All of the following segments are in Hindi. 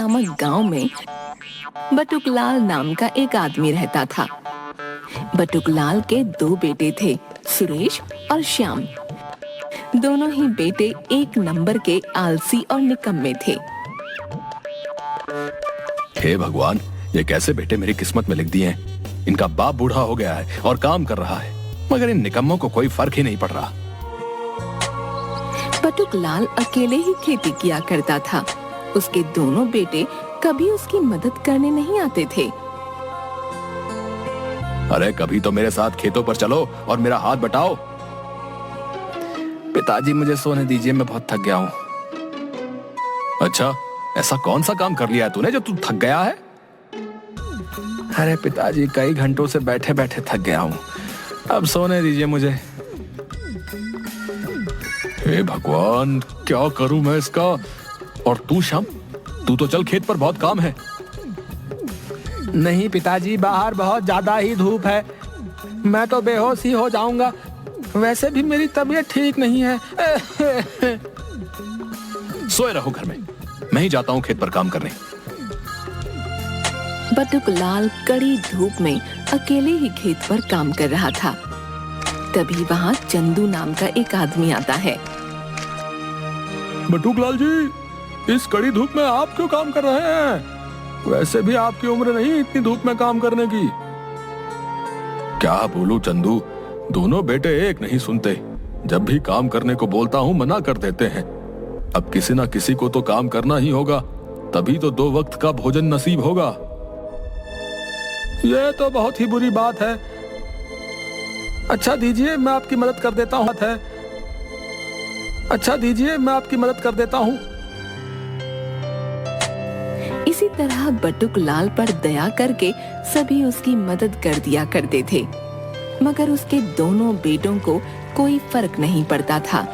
नामक गांव में बटुकलाल नाम का एक आदमी रहता था। बटुकलाल के 2 बेटे थे, सुरेश और श्याम। दोनों ही बेटे एक नंबर के आलसी और निकम्मे थे। हे भगवान, ये कैसे बेटे मेरी किस्मत में लिख दिए हैं। इनका बाप बूढ़ा हो गया है और काम कर रहा है, मगर इन निकम्मों को कोई फर्क ही नहीं पड़ रहा। बटुकलाल अकेले ही खेती किया करता था। उसके दोनों बेटे कभी उसकी मदद करने नहीं आते थे। अरे कभी तो मेरे साथ खेतों पर चलो और मेरा हाथ बटाओ। पिताजी मुझे सोने दीजिए, मैं बहुत थक गया हूँ। अच्छा, ऐसा कौन सा काम कर लिया है तूने जो तू थक गया है? अरे पिताजी, कई घंटों से बैठे बैठे थक गया हूँ, अब सोने दीजिए मुझे। हे भगवान, क्या करूं मैं इसका। और तू श्याम, तू तो चल, खेत पर बहुत काम है। नहीं पिताजी, बाहर बहुत ज्यादा ही धूप है, मैं तो बेहोश ही हो जाऊंगा। वैसे भी मेरी तबीयत ठीक नहीं है। सोए रहो घर में, मैं ही जाता हूँ खेत पर काम करने। बटुकलाल कड़ी धूप में अकेले ही खेत पर काम कर रहा था। तभी वहाँ चंदू नाम का एक आदमी आता है। बटुकलाल जी, इस कड़ी धूप में आप क्यों काम कर रहे हैं? वैसे भी आपकी उम्र नहीं इतनी धूप में काम करने की। क्या बोलूं चंदू, दोनों बेटे एक नहीं सुनते। जब भी काम करने को बोलता हूँ मना कर देते हैं। अब किसी ना किसी को तो काम करना ही होगा, तभी तो 2 वक्त का भोजन नसीब होगा। ये तो बहुत ही बुरी बात है। अच्छा दीजिए, मैं आपकी मदद कर देता हूँ। अच्छा दीजिए, मैं आपकी मदद कर देता हूँ। इसी तरह बटुकलाल पर दया करके सभी उसकी मदद कर दिया करते थे, मगर उसके दोनों बेटों को कोई फर्क नहीं पड़ता था।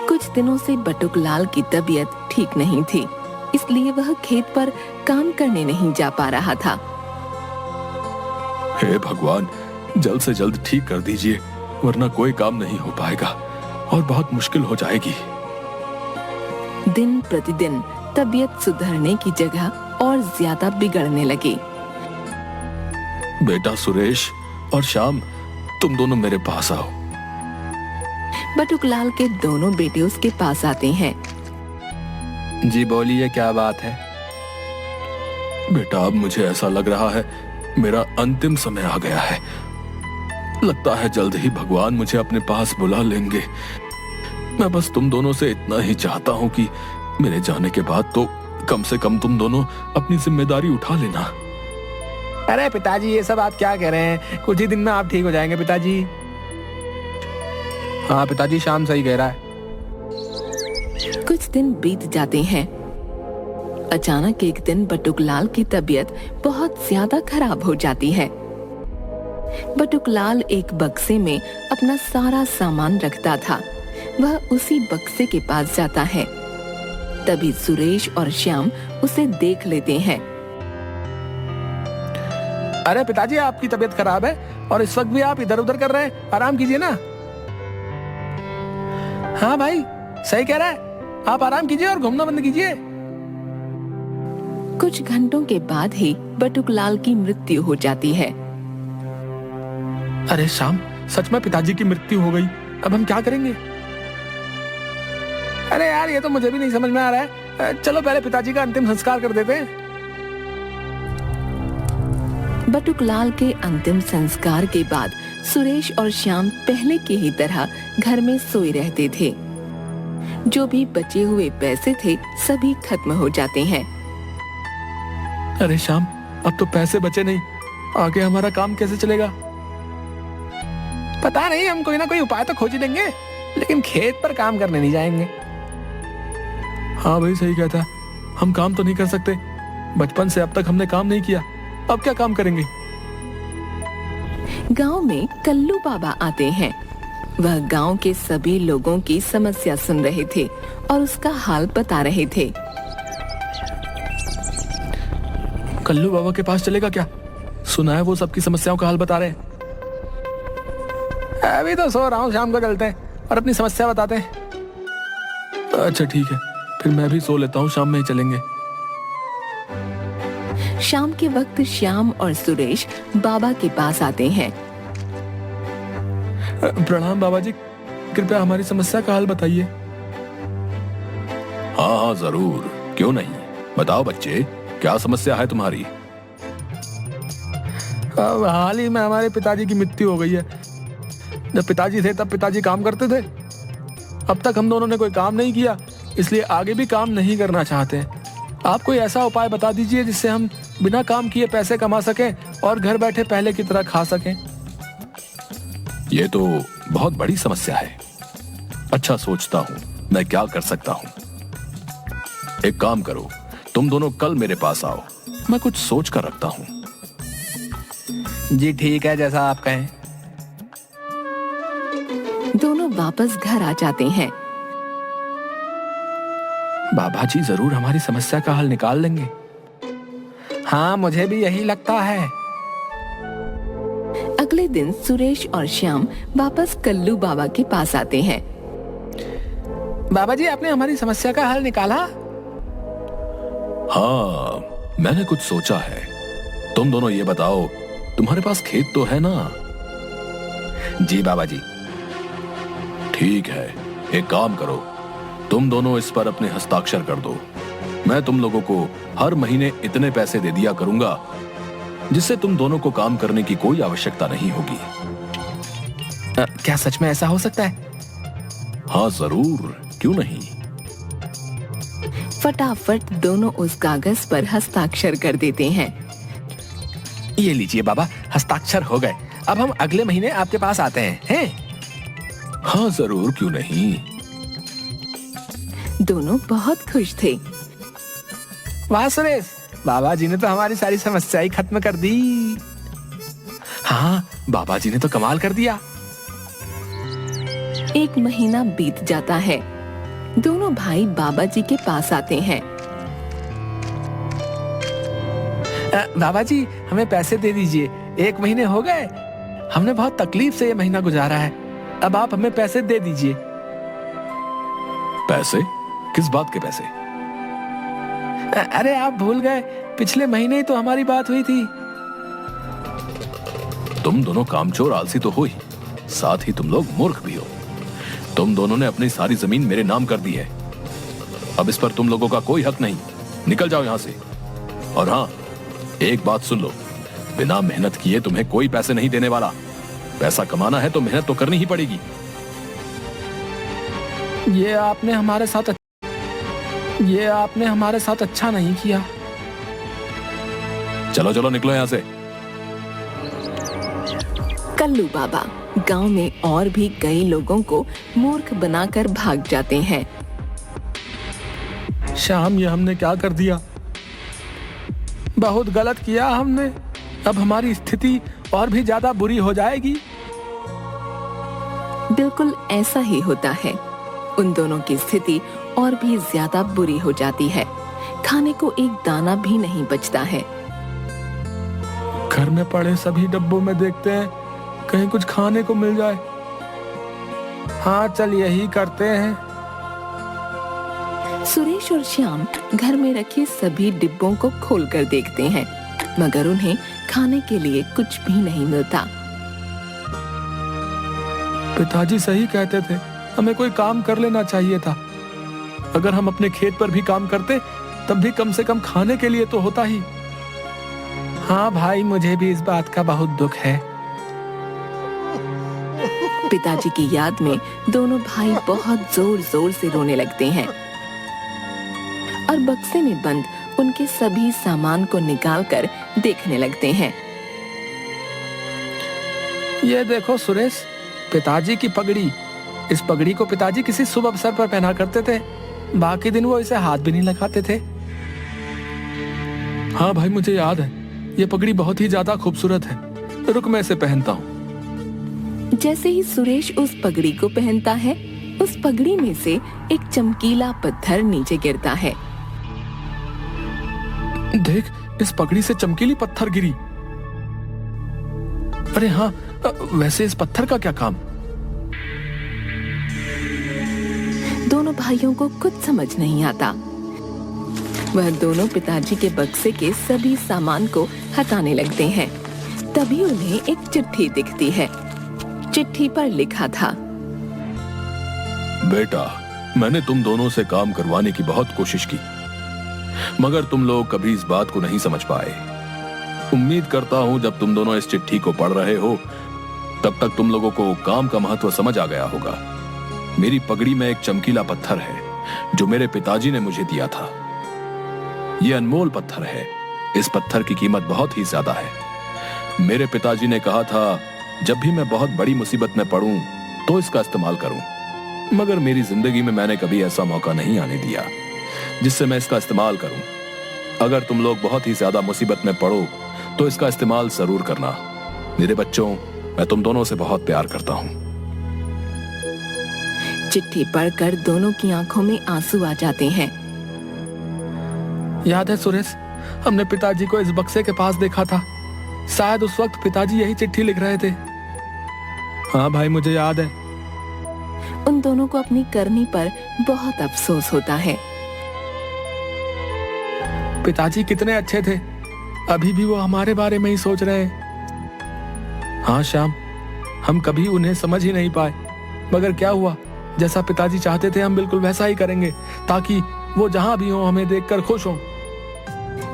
कुछ दिनों से बटुकलाल की तबीयत ठीक नहीं थी, इसलिए वह खेत पर काम करने नहीं जा पा रहा था। हे भगवान, जल्द से जल्द ठीक कर दीजिए, वरना कोई काम नहीं हो पाएगा और बहुत मुश्किल हो जाएगी। दिन प्रतिदिन तबीयत सुधरने की जगह और ज्यादा बिगड़ने लगी। बेटा सुरेश और श्याम, तुम दोनों मेरे पास आओ। बटुकलाल के दोनों बेटे उसके पास आते हैं। जी बोलिए, क्या बात है? बेटा, अब मुझे ऐसा लग रहा है मेरा अंतिम समय आ गया है। लगता है जल्द ही भगवान मुझे अपने पास बुला लेंगे। मैं बस तुम दोनों से इतना ही चाहता हूँ कि मेरे जाने के बाद तो कम से कम तुम दोनों अपनी जिम्मेदारी उठा लेना। अरे पिताजी, ये सब आप क्या कह रहे हैं? कुछ ही दिन में आप ठीक हो जाएंगे पिताजी। हाँ पिताजी, श्याम सही कह रहा है। कुछ दिन बीत जाते हैं। अचानक एक दिन बटुकलाल की तबीयत बहुत ज्यादा खराब हो जाती है। बटुकलाल एक बक्से में अपना सारा सामान रखता था। वह उसी बक्से के पास जाता है। तभी सुरेश और श्याम उसे देख लेते हैं। अरे पिताजी, आपकी तबीयत खराब है और इस वक्त भी आप इधर उधर कर रहे हैं, आराम कीजिए ना। हाँ भाई, सही कह रहा है, आप आराम कीजिए और घूमना बंद कीजिए। कुछ घंटों के बाद ही बटुकलाल की मृत्यु हो जाती है। अरे श्याम, सच में पिताजी की मृत्यु हो गई, अब हम क्या करेंगे? अरे यार, ये तो मुझे भी नहीं समझ में आ रहा है। चलो पहले पिताजी का अंतिम संस्कार कर देते हैं। बटुकलाल के अंतिम संस्कार के बाद सुरेश और श्याम पहले की ही तरह घर में सोए रहते थे। जो भी बचे हुए पैसे थे सभी खत्म हो जाते हैं। अरे श्याम, अब तो पैसे बचे नहीं, आगे हमारा काम कैसे चलेगा? पता नहीं, हम कोई ना कोई उपाय तो खोज ही लेंगे, लेकिन खेत पर काम करने नहीं जाएंगे। हाँ भाई, सही कहता, हम काम तो नहीं कर सकते। बचपन से अब तक हमने काम नहीं किया, अब क्या काम करेंगे? गांव में कल्लू बाबा आते हैं। वह गांव के सभी लोगों की समस्या सुन रहे थे और उसका हाल बता रहे थे। कल्लू बाबा के पास चलेगा क्या? सुना है वो सबकी समस्याओं का हल बता रहे हैं। अभी तो सो रहा हूँ, शाम को चलते हैं और अपनी समस्या बताते हैं। अच्छा ठीक है, फिर मैं भी सो लेता हूँ, शाम में ही चलेंगे। शाम के वक्त श्याम और सुरेश बाबा के पास आते हैं। प्रणाम बाबा जी, कृपया हमारी समस्या का हल बताइए। हाँ हाँ जरूर, क्यों नहीं, बताओ बच्चे, क्या समस्या है तुम्हारी? हाल ही में हमारे पिताजी की मृत्यु हो गई है। जब पिताजी थे तब पिताजी काम करते थे। अब तक हम दोनों ने कोई काम नहीं किया, इसलिए आगे भी काम नहीं करना चाहते हैं। आप कोई ऐसा उपाय बता दीजिए जिससे हम बिना काम किए पैसे कमा सकें और घर बैठे पहले की तरह खा सकें। ये तो बहुत बड़ी समस्या है। अच्छा, सोचता हूँ मैं क्या कर सकता हूँ। एक काम करो, तुम दोनों कल मेरे पास आओ, मैं कुछ सोच कर रखता हूँ। जी ठीक है, जैसा आप कहें। दोनों वापस घर आ जाते हैं। बाबा जी जरूर हमारी समस्या का हल निकाल लेंगे। हाँ, मुझे भी यही लगता है। अगले दिन सुरेश और श्याम वापस कल्लू बाबा के पास आते हैं। बाबा जी, आपने हमारी समस्या का हल निकाला? हाँ, मैंने कुछ सोचा है। तुम दोनों ये बताओ, तुम्हारे पास खेत तो है ना? जी बाबा जी। ठीक है, एक काम करो, तुम दोनों इस पर अपने हस्ताक्षर कर दो। मैं तुम लोगों को हर महीने इतने पैसे दे दिया करूंगा, जिससे तुम दोनों को काम करने की कोई आवश्यकता नहीं होगी। क्या सच में ऐसा हो सकता है? हाँ जरूर, क्यों नहीं। फटाफट दोनों उस कागज पर हस्ताक्षर कर देते हैं। ये लीजिए बाबा, हस्ताक्षर हो गए। अब हम अगले महीने आपके पास आते हैं? हाँ जरूर, क्यों नहीं। दोनों बहुत खुश थे। वाह सुरेश, बाबा जी ने तो हमारी सारी समस्याएं खत्म कर दी। हाँ, बाबा जी ने तो कमाल कर दिया। एक महीना बीत जाता है। दोनों भाई बाबा जी के पास आते हैं। बाबा जी, हमें पैसे दे दीजिए। 1 महीने हो गए, हमने बहुत तकलीफ से ये महीना गुजारा है। अब आप हमें पैसे दे दीजिए। पैसे? किस बात के पैसे? अरे आप भूल गए, पिछले महीने ही तो हमारी बात हुई थी। तुम दोनों कामचोर आलसी तो हो ही, साथ ही तुम लोग मूर्ख भी हो। तुम दोनों ने अपनी सारी जमीन मेरे नाम कर दी है। अब इस पर तुम लोगों का कोई हक नहीं। निकल जाओ यहां से। और हाँ, एक बात सुन लो, बिना मेहनत किए तुम्हें कोई पैसे नहीं देने वाला। पैसा कमाना है तो मेहनत तो करनी ही पड़ेगी। ये आपने हमारे साथ अच्छा नहीं किया। चलो चलो, निकलो यहां से। कल्लू बाबा गांव में और भी कई लोगों को मूर्ख बनाकर भाग जाते हैं। श्याम, ये हमने क्या कर दिया? बहुत गलत किया हमने। अब हमारी स्थिति और भी ज्यादा बुरी हो जाएगी। बिल्कुल ऐसा ही होता है। उन दोनों की स्थिति और भी ज्यादा बुरी हो जाती है। खाने को एक दाना भी नहीं बचता है। घर में पड़े सभी डब्बों में देखते हैं, कहीं कुछ खाने को मिल जाए। हाँ, चल यही करते हैं। सुरेश और श्याम घर में रखे सभी डिब्बों को खोलकर देखते हैं, मगर उन्हें खाने के लिए कुछ भी नहीं मिलता। पिताजी सही कहते थे, हमें कोई काम कर लेना चाहिए था। अगर हम अपने खेत पर भी काम करते, तब भी कम से कम खाने के लिए तो होता ही। हाँ भाई, मुझे भी इस बात का बहुत दुख है। पिताजी की याद में दोनों भाई बहुत जोर जोर से रोने लगते हैं और बक्से में बंद उनके सभी सामान को निकालकर देखने लगते हैं। ये देखो सुरेश, पिताजी की पगड़ी। इस पगड़ी को पिताजी किसी शुभ अवसर पर पहना करते थे। बाकी दिन वो इसे हाथ भी नहीं लगाते थे। हाँ भाई, मुझे याद है। ये पगड़ी बहुत ही ज्यादा खूबसूरत है। रुक, मैं इसे पहनता हूँ। जैसे ही सुरेश उस पगड़ी को पहनता है, उस पगड़ी में से एक चमकीला पत्थर नीचे गिरता है। देख, इस पगड़ी से चमकीली पत्थर गिरी। अरे हाँ, वैसे इस पत्थर का क्या काम? दोनों भाइयों को कुछ समझ नहीं आता। वह दोनों पिताजी के बक्से के सभी सामान को हटाने लगते हैं। तभी उन्हें एक चिट्ठी दिखती है। चिट्ठी पर लिखा था, बेटा, मैंने तुम दोनों से काम करवाने की बहुत कोशिश की, मगर तुम लोग कभी इस बात को नहीं समझ पाए। उम्मीद करता हूं जब तुम दोनों इस चिट्ठी को पढ़ रहे हो तब तक तुम लोगों को काम का महत्व समझ आ गया होगा। मेरी पगड़ी में एक चमकीला पत्थर है जो मेरे पिताजी ने मुझे दिया था। यह अनमोल पत्थर है। इस पत्थर की कीमत बहुत ही ज्यादा है। मेरे पिताजी ने कहा था जब भी मैं बहुत बड़ी मुसीबत में पड़ूं तो इसका इस्तेमाल करूं, मगर मेरी जिंदगी में मैंने कभी ऐसा मौका नहीं आने दिया जिससे मैं इसका इस्तेमाल करूं। अगर तुम लोग बहुत ही ज्यादा मुसीबत में पड़ो तो इसका इस्तेमाल जरूर करना। मेरे बच्चों, मैं तुम दोनों से बहुत प्यार करता हूं। चिट्ठी पढ़कर दोनों की आंखों में आंसू आ जाते हैं। याद है सुरेश, हमने पिताजी को इस बक्से के पास देखा था। शायद उस वक्त पिताजी यही चिट्ठी लिख रहे थे। हाँ भाई, मुझे याद है। उन दोनों को अपनी करनी पर बहुत अफसोस होता है। पिताजी कितने अच्छे थे, अभी भी वो हमारे बारे में ही सोच रहे हैं। हाँ श्याम, हम कभी उन्हें समझ ही नहीं पाए, मगर क्या हुआ, जैसा पिताजी चाहते थे हम बिल्कुल वैसा ही करेंगे ताकि वो जहां भी हो हमें देखकर खुश हों।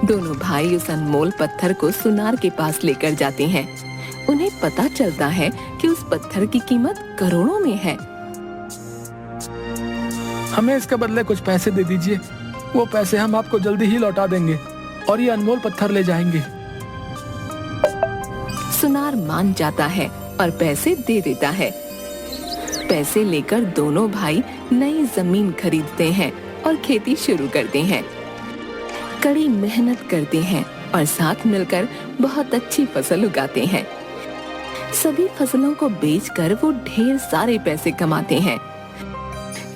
दोनों भाई उस अनमोल पत्थर को सुनार के पास लेकर जाते हैं। उन्हें पता चलता है कि उस पत्थर की कीमत करोड़ों में है। हमें इसके बदले कुछ पैसे दे दीजिए, वो पैसे हम आपको जल्दी ही लौटा देंगे और ये अनमोल पत्थर ले जाएंगे। सुनार मान जाता है और पैसे दे देता है। पैसे लेकर दोनों भाई नई जमीन खरीदते हैं और खेती शुरू करते हैं। कड़ी मेहनत करते हैं और साथ मिलकर बहुत अच्छी फसल उगाते हैं। सभी फसलों को बेचकर वो ढेर सारे पैसे कमाते हैं।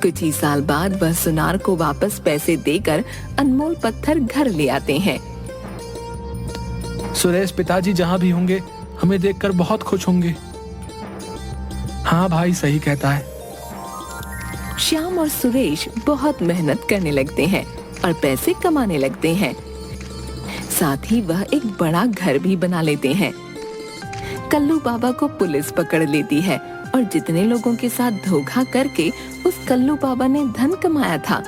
कुछ ही साल बाद वह सुनार को वापस पैसे देकर अनमोल पत्थर घर ले आते हैं। सुरेश, पिताजी जहां भी होंगे हमें देखकर बहुत खुश होंगे। हाँ भाई, सही कहता है। श्याम और सुरेश बहुत मेहनत करने लगते हैं और पैसे कमाने लगते हैं। साथ ही वह एक बड़ा घर भी बना लेते हैं। कल्लू बाबा को पुलिस पकड़ लेती है और जितने लोगों के साथ धोखा करके उस कल्लू बाबा ने धन कमाया था,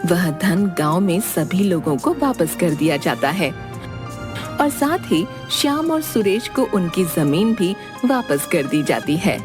वह धन गांव में सभी लोगों को वापस कर दिया जाता है और साथ ही श्याम और सुरेश को उनकी जमीन भी वापस कर दी जाती है।